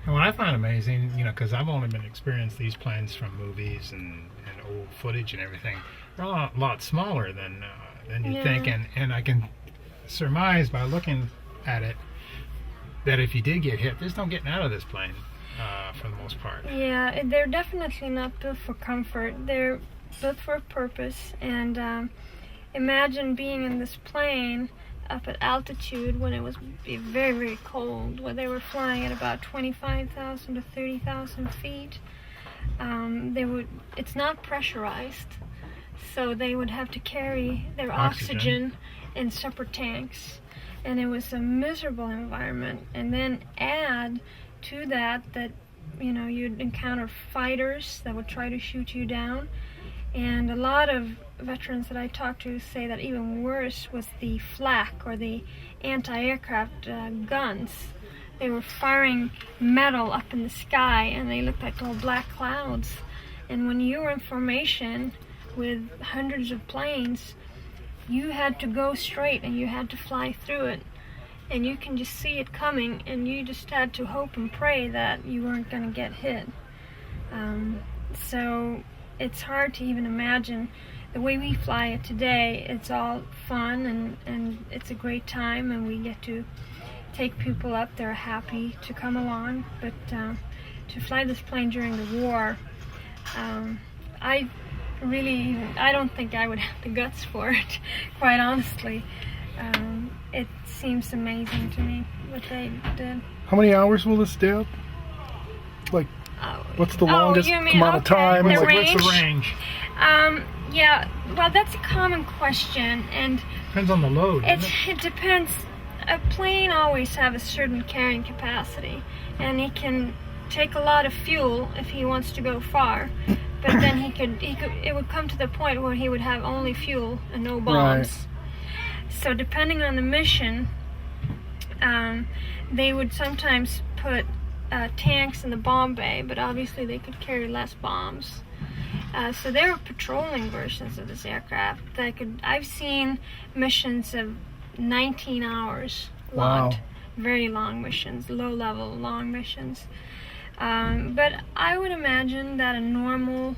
And what I find amazing, you know, because I've only been experienced these planes from movies and old footage and everything, they're a lot smaller than you think, and I can surmise by looking at it that if you did get hit, there's no getting out of this plane for the most part. Yeah, they're definitely not built for comfort. They're built for a purpose, and imagine being in this plane up at altitude when it was very, very cold, when they were flying at about 25,000 to 30,000 feet. It's not pressurized, so they would have to carry their oxygen in separate tanks, and it was a miserable environment. And then add to that you know, you'd encounter fighters that would try to shoot you down, and a lot of veterans that I talked to say that even worse was the flak, or the anti-aircraft guns. They were firing metal up in the sky, and they looked like little black clouds. And when you were in formation with hundreds of planes, you had to go straight and you had to fly through it. And you can just see it coming, and you just had to hope and pray that you weren't going to get hit. So it's hard to even imagine the way we fly it today. It's all fun, and it's a great time, and we get to take people up. They're happy to come along. But to fly this plane during the war, I don't think I would have the guts for it, quite honestly. It seems amazing to me what they did. How many hours will this do? Like, what's the longest amount of time? The like, range? What's the range? Yeah, well, that's a common question, and Depends on the load. it depends. A plane always have a certain carrying capacity, and he can take a lot of fuel if he wants to go far. But then it would come to the point where he would have only fuel and no bombs. Right. So depending on the mission, they would sometimes put tanks in the bomb bay, but obviously they could carry less bombs. So there were patrolling versions of this aircraft that I've seen missions of 19 hours long. Wow. Very long missions, low-level long missions. But I would imagine that a normal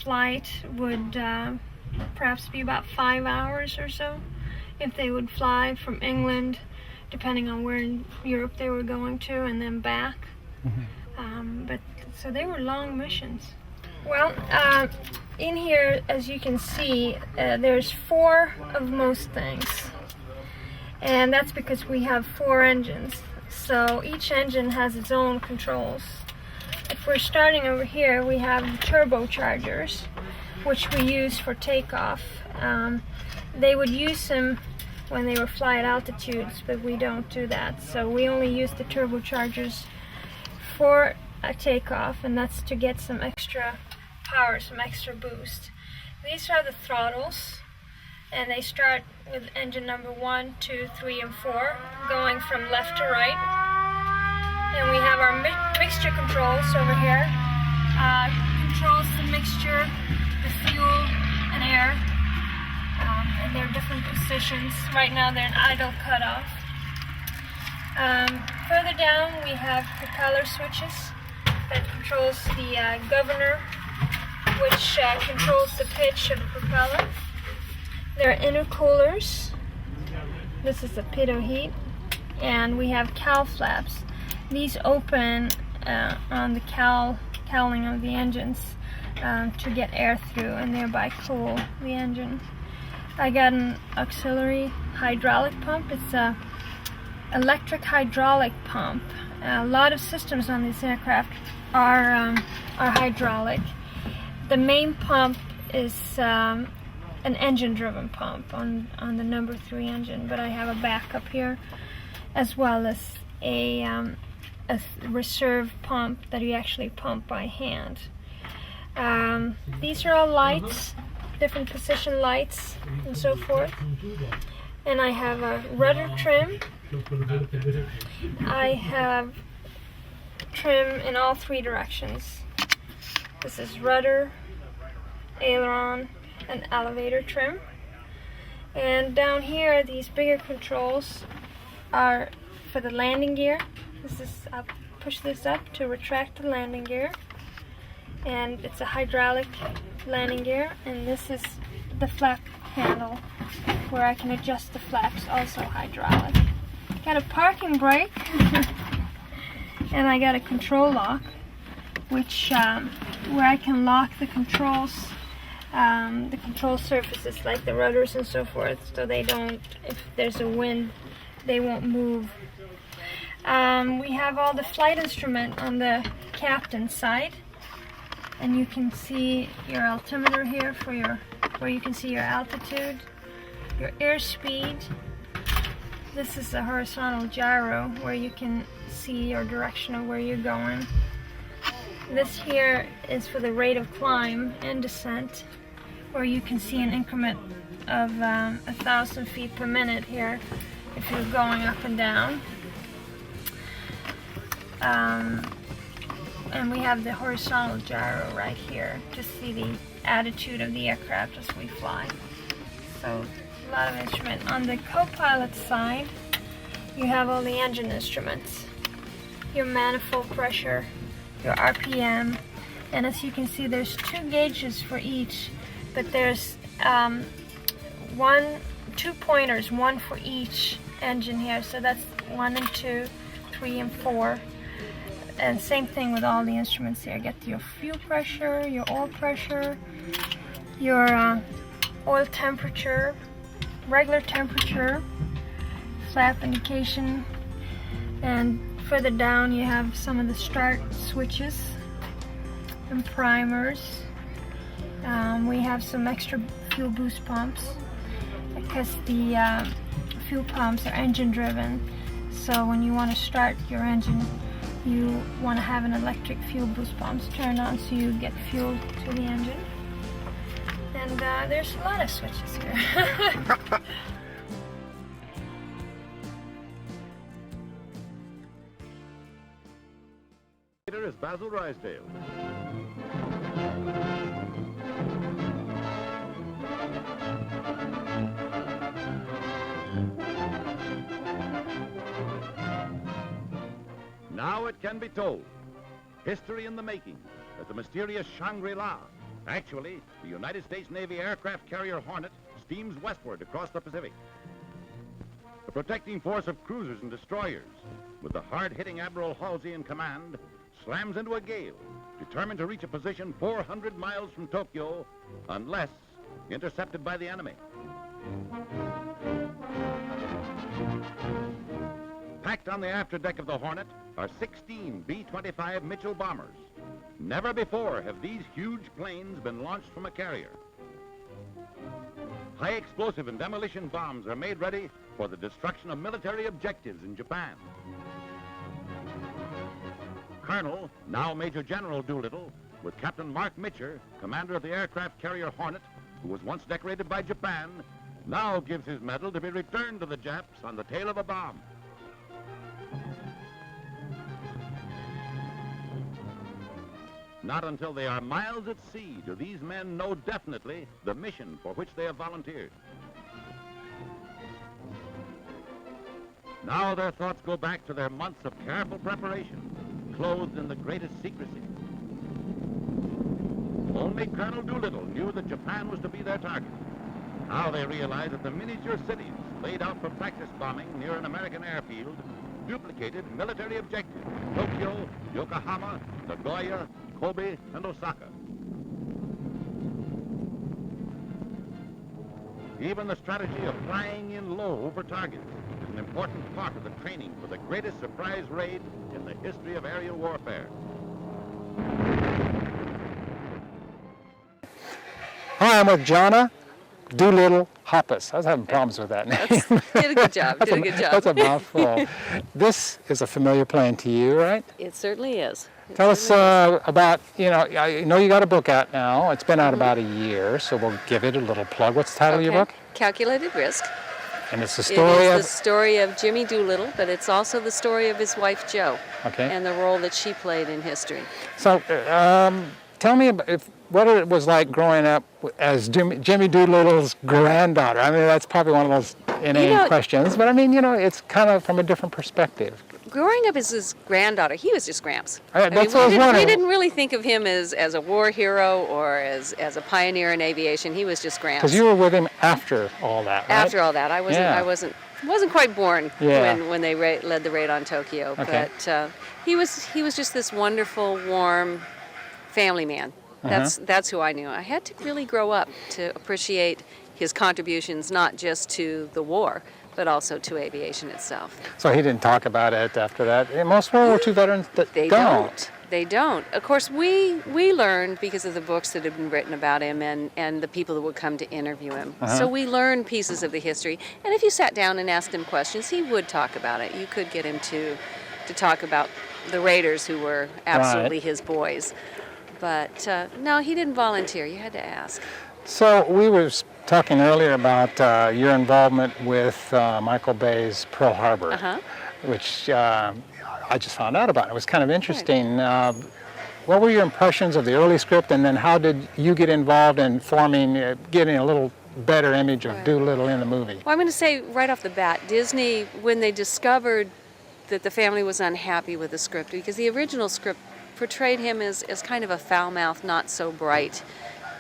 flight would perhaps be about 5 hours or so, if they would fly from England, depending on where in Europe they were going to, and then back. But so they were long missions. Well, in here, as you can see, there's 4 of most things, and that's because we have 4 engines. So each engine has its own controls. If we're starting over here, we have the turbochargers, which we use for takeoff. They would use them when they were fly at altitudes, but we don't do that. So we only use the turbochargers for a takeoff, and that's to get some extra power, some extra boost. These are the throttles, and they start with engine number 1, 2, 3, and 4, going from left to right. And we have our mixture controls over here. Controls the mixture, the fuel, and air. And they're different positions. Right now they're in idle cutoff. Further down we have propeller switches that controls the governor, which controls the pitch of the propeller. There are intercoolers. This is the pitot heat. And we have cowl flaps. These open on the cowling of the engines to get air through and thereby cool the engine. I got an auxiliary hydraulic pump. It's a electric hydraulic pump. A lot of systems on this aircraft are hydraulic. The main pump is an engine-driven pump on the number 3 engine, but I have a backup here, as well as a reserve pump that you actually pump by hand. These are all lights, different position lights and so forth. And I have a rudder trim. I have trim in all 3 directions. This is rudder, aileron, and elevator trim. And down here, these bigger controls are for the landing gear. This is, I'll push this up to retract the landing gear, and it's a hydraulic landing gear, and this is the flap handle where I can adjust the flaps, also hydraulic. Got a parking brake and I got a control lock, which where I can lock the control surfaces like the rudders and so forth, so they don't, if there's a wind, they won't move. We have all the flight instrument on the captain's side, and you can see your altimeter here for where you can see your altitude, your airspeed. This is the horizontal gyro where you can see your direction of where you're going. This here is for the rate of climb and descent, where you can see an increment of 1,000 feet per minute here if you're going up and down. And we have the horizontal gyro right here to see the attitude of the aircraft as we fly. So a lot of instrument. On the co-pilot side, you have all the engine instruments, your manifold pressure, your RPM, and as you can see, there's 2 gauges for each, but there's 2 pointers, 1 for each engine here. So that's 1 and 2, 3 and 4. And same thing with all the instruments here. Get your fuel pressure, your oil pressure, your oil temperature, regular temperature, flap indication, and further down you have some of the start switches and primers. We have some extra fuel boost pumps because the fuel pumps are engine driven. So when you want to start your engine, you want to have an electric fuel boost pumps turned on so you get fuel to the engine. And there's a lot of switches here. Is Basil Rysdale. Now it can be told. History in the making at the mysterious Shangri-La. Actually, the United States Navy aircraft carrier Hornet steams westward across the Pacific. The protecting force of cruisers and destroyers, with the hard-hitting Admiral Halsey in command, slams into a gale, determined to reach a position 400 miles from Tokyo, unless intercepted by the enemy. Packed on the afterdeck of the Hornet are 16 B-25 Mitchell bombers. Never before have these huge planes been launched from a carrier. High explosive and demolition bombs are made ready for the destruction of military objectives in Japan. Colonel, now Major General Doolittle, with Captain Mark Mitcher, commander of the aircraft carrier Hornet, who was once decorated by Japan, now gives his medal to be returned to the Japs on the tail of a bomb. Not until they are miles at sea do these men know definitely the mission for which they have volunteered. Now their thoughts go back to their months of careful preparation, clothed in the greatest secrecy. Only Colonel Doolittle knew that Japan was to be their target. Now they realize that the miniature cities laid out for practice bombing near an American airfield duplicated military objectives: Tokyo, Yokohama, Nagoya, Kobe, and Osaka. Even the strategy of flying in low over targets is an important part of the training for the greatest surprise raid in the history of aerial warfare. Hi, I'm with Jonna Doolittle Hoppus. I was having problems with that name. Did a good job. Did a good job. That's a mouthful. This is a familiar plane to you, right? It certainly is. Tell us about, I know you got a book out now. It's been out about a year, so we'll give it a little plug. What's the title of your book? Calculated Risk. And it's the story of Jimmy Doolittle, but it's also the story of his wife, Jo, okay, and the role that she played in history. So tell me, what it was like growing up as Jimmy Doolittle's granddaughter. I mean, that's probably one of those inane questions, but I mean, it's kind of from a different perspective. Growing up as his granddaughter, he was just Gramps. That's what I was wondering. We didn't really think of him as a war hero or as a pioneer in aviation. He was just Gramps. Because you were with him after all that, right? After all that, I wasn't quite born when they led the raid on Tokyo. Okay. But he was just this wonderful, warm family man. That's who I knew. I had to really grow up to appreciate his contributions, not just to the war, but also to aviation itself. So he didn't talk about it after that. And most World War II veterans don't. They don't. Of course, we learned because of the books that had been written about him and the people that would come to interview him. So we learned pieces of the history. And if you sat down and asked him questions, he would talk about it. You could get him to talk about the raiders who were absolutely his boys. But no, he didn't volunteer. You had to ask. So we were talking earlier about your involvement with Michael Bay's Pearl Harbor, which I just found out about. It was kind of interesting. What were your impressions of the early script, and then how did you get involved in getting a little better image of Doolittle in the movie? Well, I'm going to say right off the bat, Disney, when they discovered that the family was unhappy with the script, because the original script portrayed him as kind of a foul-mouthed, not so bright,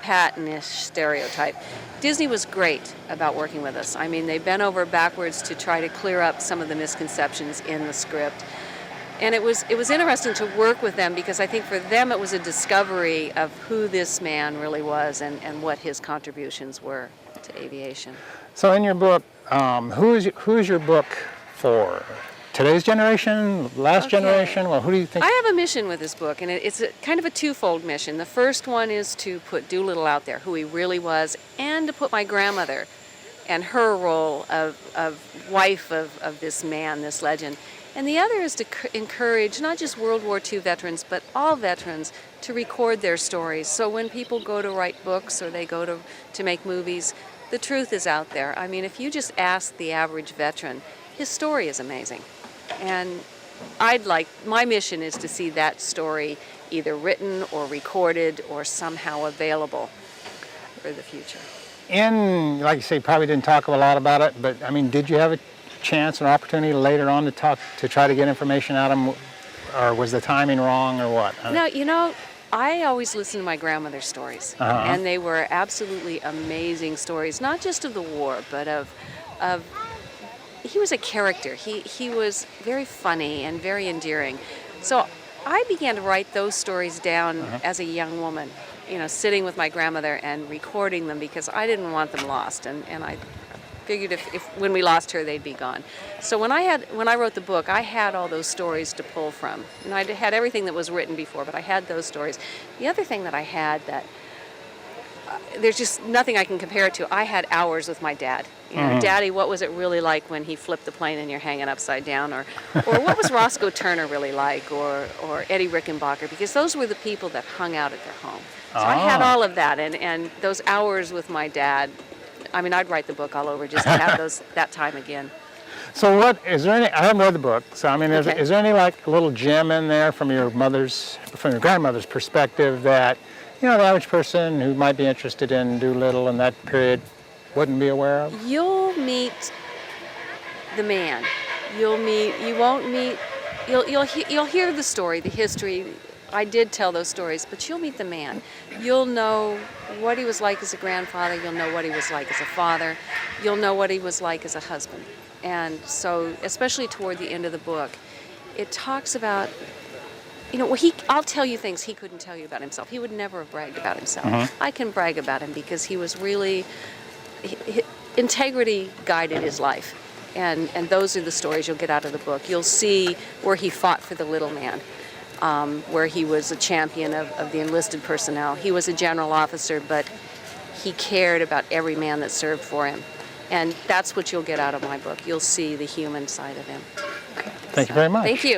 Patton-ish stereotype. Disney was great about working with us. I mean, they bent over backwards to try to clear up some of the misconceptions in the script. And it was interesting to work with them because I think for them it was a discovery of who this man really was and what his contributions were to aviation. So in your book, who is your book for? Today's generation, last generation? Well, who do you think? I have a mission with this book, and it's kind of a twofold mission. The first one is to put Doolittle out there, who he really was, and to put my grandmother and her role of wife of this man, this legend. And the other is to encourage not just World War II veterans, but all veterans to record their stories. So when people go to write books or they go to make movies, the truth is out there. I mean, if you just ask the average veteran, his story is amazing. And my mission is to see that story either written or recorded or somehow available for the future. And like you say, probably didn't talk a lot about it, but I mean, did you have a chance, an opportunity later on to try to get information out of him, or was the timing wrong, or what? No, I always listened to my grandmother's stories, and they were absolutely amazing stories, not just of the war, but of he was a character. He was very funny and very endearing. So I began to write those stories down as a young woman, sitting with my grandmother and recording them because I didn't want them lost. And I figured if when we lost her, they'd be gone. So when I wrote the book, I had all those stories to pull from. And I had everything that was written before, but I had those stories. The other thing that I had that there's just nothing I can compare it to. I had hours with my dad. Daddy, what was it really like when he flipped the plane and you're hanging upside down? Or what was Roscoe Turner really like? Or Eddie Rickenbacker? Because those were the people that hung out at their home. So I had all of that. And those hours with my dad, I mean, I'd write the book all over just to have that time again. So I haven't read the book, so I mean, is there any like little gem in there from your grandmother's perspective that, the average person who might be interested in Doolittle in that period wouldn't be aware of? You'll meet the man. You'll hear the story, the history. I did tell those stories, but you'll meet the man. You'll know what he was like as a grandfather. You'll know what he was like as a father. You'll know what he was like as a husband. And so, especially toward the end of the book, it talks about, I'll tell you things he couldn't tell you about himself. He would never have bragged about himself. I can brag about him because he was really, integrity guided his life. And those are the stories you'll get out of the book. You'll see where he fought for the little man, where he was a champion of the enlisted personnel. He was a general officer, but he cared about every man that served for him. And that's what you'll get out of my book. You'll see the human side of him. Thank you very much. Thank you.